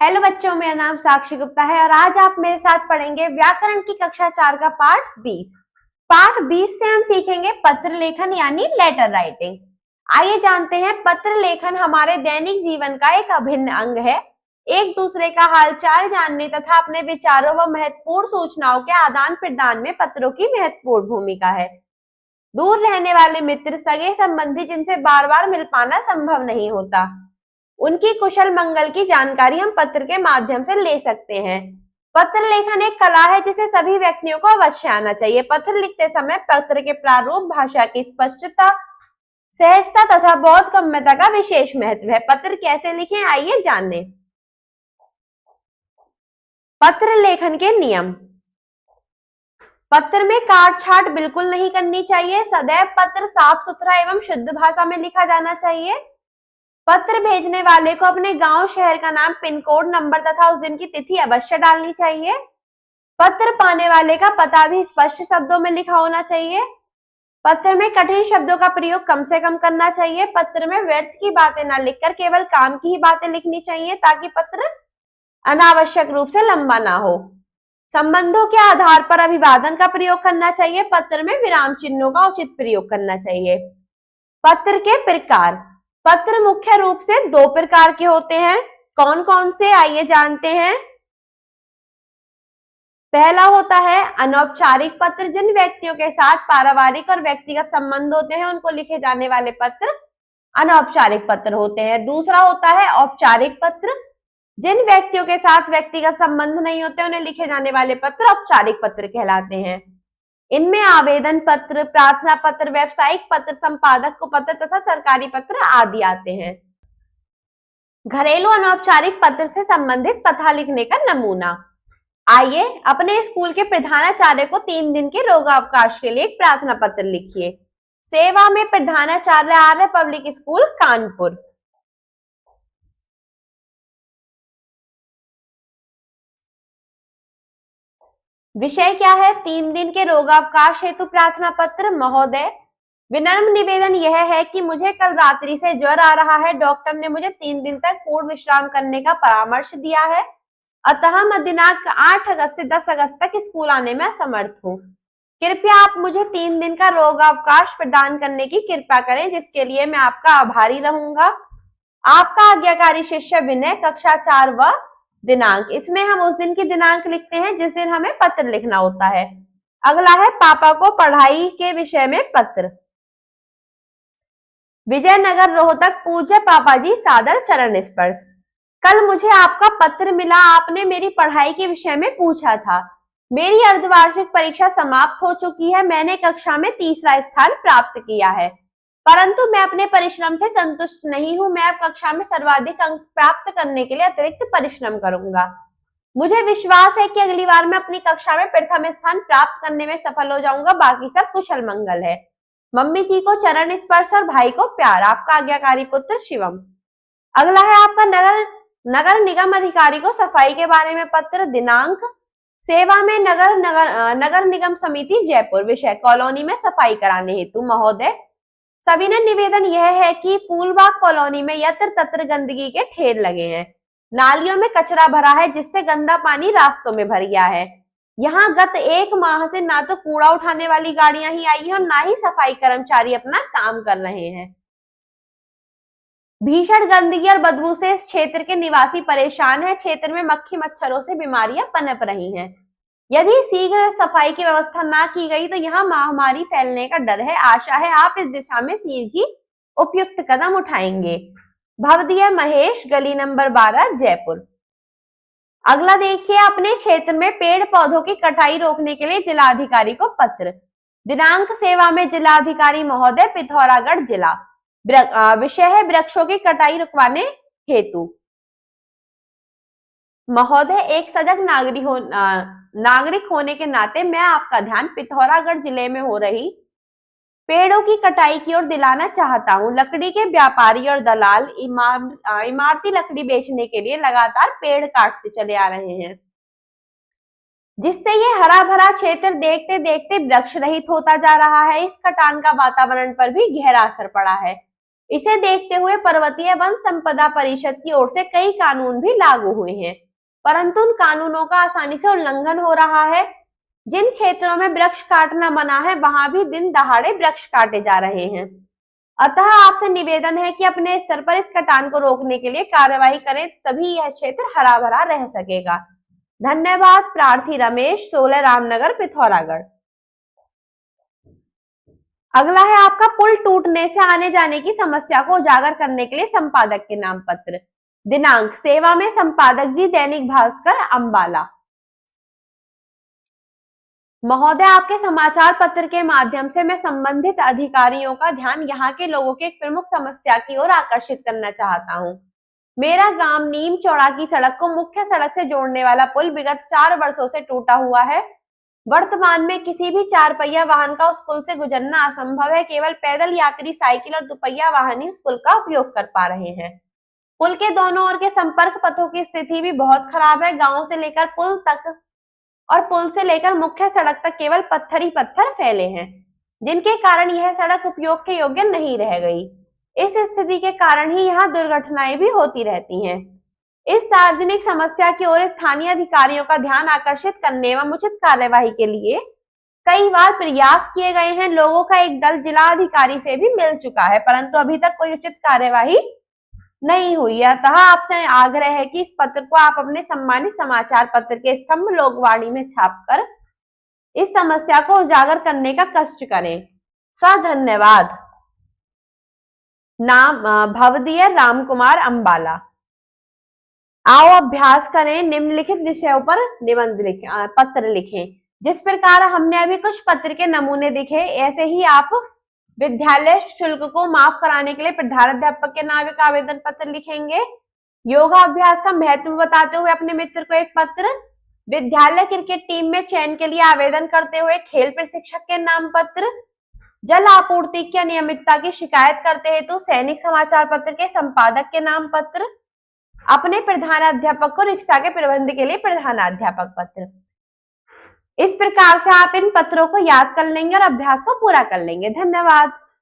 Hello बच्चों, मेरा नाम साक्षी गुप्ता है और आज आप मेरे साथ पढ़ेंगे व्याकरण की कक्षा 4 का पाठ 20। पाठ 20 से हम सीखेंगे पत्र लेखन यानी लेटर राइटिंग। आइए जानते हैं, पत्र लेखन हमारे दैनिक जीवन का एक अभिन्न अंग है। एक दूसरे का हालचाल जानने तथा अपने विचारों व महत्वपूर्ण सूचनाओं के आदान प्रदान में पत्रों की महत्वपूर्ण भूमिका है। दूर रहने वाले मित्र, सगे संबंधी जिनसे बार बार मिल पाना संभव नहीं होता, उनकी कुशल मंगल की जानकारी हम पत्र के माध्यम से ले सकते हैं। पत्र लेखन एक कला है जिसे सभी व्यक्तियों को अवश्य आना चाहिए। पत्र लिखते समय पत्र के प्रारूप, भाषा की स्पष्टता, सहजता तथा बोधगम्यता का विशेष महत्व है। पत्र कैसे लिखें, आइए जानें। पत्र लेखन के नियम। पत्र में काट छाट बिल्कुल नहीं करनी चाहिए। सदैव पत्र साफ सुथरा एवं शुद्ध भाषा में लिखा जाना चाहिए। पत्र भेजने वाले को अपने गांव, शहर का नाम, पिन कोड, नंबर तथा उस दिन की तिथि अवश्य डालनी चाहिए। पत्र पाने वाले का पता भी स्पष्ट शब्दों में लिखा होना चाहिए। पत्र में कठिन शब्दों का प्रयोग कम से कम करना चाहिए। पत्र में व्यर्थ की बातें न लिखकर केवल काम की ही बातें लिखनी चाहिए ताकि पत्र अनावश्यक रूप से लंबा ना हो। संबंधों के आधार पर अभिवादन का प्रयोग करना चाहिए। पत्र में विराम चिन्हों का उचित प्रयोग करना चाहिए। पत्र के प्रकार। पत्र मुख्य रूप से दो प्रकार के होते हैं। कौन कौन से, आइए जानते हैं। पहला होता है अनौपचारिक पत्र। जिन व्यक्तियों के साथ पारिवारिक और व्यक्तिगत संबंध होते हैं उनको लिखे जाने वाले पत्र अनौपचारिक पत्र होते हैं। दूसरा होता है औपचारिक पत्र। जिन व्यक्तियों के साथ व्यक्तिगत संबंध नहीं होते उन्हें लिखे जाने वाले पत्र औपचारिक पत्र कहलाते हैं। इनमें आवेदन पत्र, प्रार्थना पत्र, व्यवसायिक पत्र, संपादक को पत्र तथा सरकारी पत्र आदि आते हैं। घरेलू अनौपचारिक पत्र से संबंधित पता लिखने का नमूना। आइए अपने स्कूल के प्रधानाचार्य को 3 दिन के रोगावकाश के लिए एक प्रार्थना पत्र लिखिए। सेवा में प्रधानाचार्य, आर्य पब्लिक स्कूल, कानपुर। विषय क्या है? 3 दिन के रोगावकाश हेतु प्रार्थना पत्र। महोदय, विनम्र निवेदन यह है कि मुझे कल रात्रि से ज्वर आ रहा है। डॉक्टर ने मुझे 3 दिन तक पूर्ण विश्राम करने का परामर्श दिया है, अतः मैं दिनांक 8 अगस्त से 10 अगस्त तक स्कूल आने में असमर्थ हूँ। कृपया आप मुझे 3 दिन का रोगावकाश प्रदान करने की कृपा करें, जिसके लिए मैं आपका आभारी रहूंगा। आपका आज्ञाकारी शिष्य विनय, कक्षा 4 व दिनांक। इसमें हम उस दिन की दिनांक लिखते हैं जिस दिन हमें पत्र लिखना होता है। अगला है पापा को पढ़ाई के विषय में पत्र। विजयनगर, रोहतक, पूज्य पापा जी, सादर चरण स्पर्श। कल मुझे आपका पत्र मिला। आपने मेरी पढ़ाई के विषय में पूछा था। मेरी अर्धवार्षिक परीक्षा समाप्त हो चुकी है। मैंने कक्षा में 3रा स्थान प्राप्त किया है, परंतु मैं अपने परिश्रम से संतुष्ट नहीं हूं। मैं अब कक्षा में सर्वाधिक अंक प्राप्त करने के लिए अतिरिक्त परिश्रम करूंगा। मुझे विश्वास है कि अगली बार मैं अपनी कक्षा में प्रथम स्थान प्राप्त करने में सफल हो जाऊंगा। बाकी सब कुशल मंगल है। मम्मी जी को चरण स्पर्श और भाई को प्यार। आपका आज्ञाकारी पुत्र शिवम। अगला है आपका नगर निगम अधिकारी को सफाई के बारे में पत्र। दिनांक सेवा में नगर निगम समिति, जयपुर। विषय कॉलोनी में सफाई कराने हेतु। महोदय, सविनय निवेदन यह है कि फूलबाग कॉलोनी में यत्र तत्र गंदगी के ढेर लगे हैं। नालियों में कचरा भरा है जिससे गंदा पानी रास्तों में भर गया है। यहाँ गत 1 माह से ना तो कूड़ा उठाने वाली गाड़ियां ही आई है और ना ही सफाई कर्मचारी अपना काम कर रहे हैं। भीषण गंदगी और बदबू से इस क्षेत्र के निवासी परेशान हैं। क्षेत्र में मक्खी मच्छरों से बीमारियां पनप रही हैं। यदि शीघ्र सफाई की व्यवस्था ना की गई तो यहाँ महामारी फैलने का डर है। आशा है आप इस दिशा में शीघ्र उपयुक्त कदम उठाएंगे। भवदीय महेश, गली नंबर 12, जयपुर। अगला देखिए, अपने क्षेत्र में पेड़ पौधों की कटाई रोकने के लिए जिलाधिकारी को पत्र। दिनांक सेवा में जिलाधिकारी महोदय, पिथौरागढ़ जिला। विषय है वृक्षों की कटाई रुकवाने हेतु। महोदय, एक सजग नागरिक होने के नाते मैं आपका ध्यान पिथौरागढ़ जिले में हो रही पेड़ों की कटाई की ओर दिलाना चाहता हूँ। लकड़ी के व्यापारी और दलाल इमारती लकड़ी बेचने के लिए लगातार पेड़ काटते चले आ रहे हैं, जिससे ये हरा भरा क्षेत्र देखते देखते वृक्ष रहित होता जा रहा है। इस कटान का वातावरण पर भी गहरा असर पड़ा है। इसे देखते हुए पर्वतीय वन संपदा परिषद की ओर से कई कानून भी लागू हुए हैं, परंतु उन कानूनों का आसानी से उल्लंघन हो रहा है। जिन क्षेत्रों में वृक्ष काटना मना है वहां भी दिन दहाड़े वृक्ष काटे जा रहे हैं। अतः आपसे निवेदन है कि अपने स्तर पर इस कटान को रोकने के लिए कार्यवाही करें, तभी यह क्षेत्र हरा भरा रह सकेगा। धन्यवाद। प्रार्थी रमेश, 16 रामनगर, पिथौरागढ़। अगला है आपका पुल टूटने से आने जाने की समस्या को उजागर करने के लिए संपादक के नाम पत्र। दिनांक, सेवा में संपादक जी, दैनिक भास्कर, अंबाला। महोदय, आपके समाचार पत्र के माध्यम से मैं संबंधित अधिकारियों का ध्यान यहाँ के लोगों की एक प्रमुख समस्या की ओर आकर्षित करना चाहता हूँ। मेरा गांव नीम चौड़ा की सड़क को मुख्य सड़क से जोड़ने वाला पुल विगत 4 वर्षों से टूटा हुआ है। वर्तमान में किसी भी 4 पहिया वाहन का उस पुल से गुजरना असंभव है। केवल पैदल यात्री, साइकिल और दुपहिया वाहन ही उस पुल का उपयोग कर पा रहे हैं। पुल के दोनों ओर के संपर्क पथों की स्थिति भी बहुत खराब है। गांव से लेकर पुल तक और पुल से लेकर मुख्य सड़क तक केवल पत्थर ही पत्थर फैले हैं, जिनके कारण यह सड़क उपयोग के योग्य नहीं रह गई। इस स्थिति के कारण ही यहाँ दुर्घटनाएं भी होती रहती हैं। इस सार्वजनिक समस्या की ओर स्थानीय अधिकारियों का ध्यान आकर्षित करने एवं उचित कार्यवाही के लिए कई बार प्रयास किए गए हैं। लोगों का एक दल जिला अधिकारी से भी मिल चुका है, परंतु अभी तक कोई उचित कार्यवाही नहीं हुई है। अतः आपसे आग्रह है कि इस पत्र को आप अपने सम्मानित समाचार पत्र के स्तंभ लोकवाणी में छापकर इस समस्या को उजागर करने का कष्ट करें। धन्यवाद। नाम, भवदीय रामकुमार, अंबाला। आओ अभ्यास करें। निम्नलिखित विषयों पर निबंध पत्र लिखें। जिस प्रकार हमने अभी कुछ पत्र के नमूने दिखे, ऐसे ही आप विद्यालय शुल्क को माफ कराने के लिए प्रधानाध्यापक के नाम एक आवेदन पत्र लिखेंगे। योगाभ्यास का महत्व बताते हुए अपने मित्र को एक पत्र, विद्यालय क्रिकेट टीम में चयन के लिए आवेदन करते हुए खेल प्रशिक्षक के नाम पत्र, जल आपूर्ति की अनियमितता की शिकायत करते हेतु सैनिक समाचार पत्र के संपादक के नाम पत्र, अपने प्रधानाध्यापक को रिक्शा के प्रबंध के लिए प्रधानाध्यापक पत्र। इस प्रकार से आप इन पत्रों को याद कर लेंगे और अभ्यास को पूरा कर लेंगे। धन्यवाद।